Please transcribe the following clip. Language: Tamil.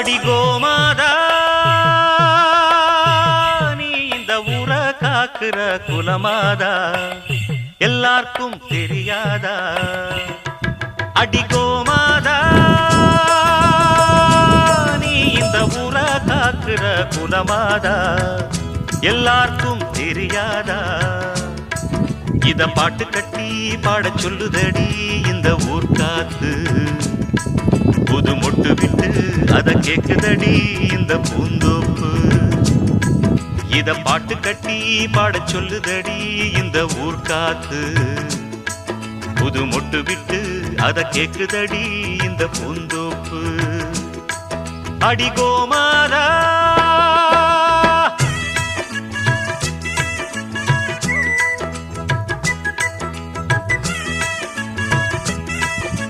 அடி கோமாதா நீ இந்த ஊர காக்குற குலமாதா எல்லாருக்கும் தெரியாதா அடி கோமாதா நீ இந்த ஊர காக்குற குலமாதா எல்லாருக்கும் தெரியாதா இத பாட்டு கட்டி பாட சொல்லுதடி இந்த ஊர் காத்து புது மொட்டு விட்டு அத கேக்குதடி இந்த பூந்தோப்பு இத பாட்டு கட்டி பாட சொல்லுதடி இந்த ஊர் காத்து புது மொட்டு விட்டு அத கேக்குதடி இந்த பூந்தோப்பு அடி கோமாதா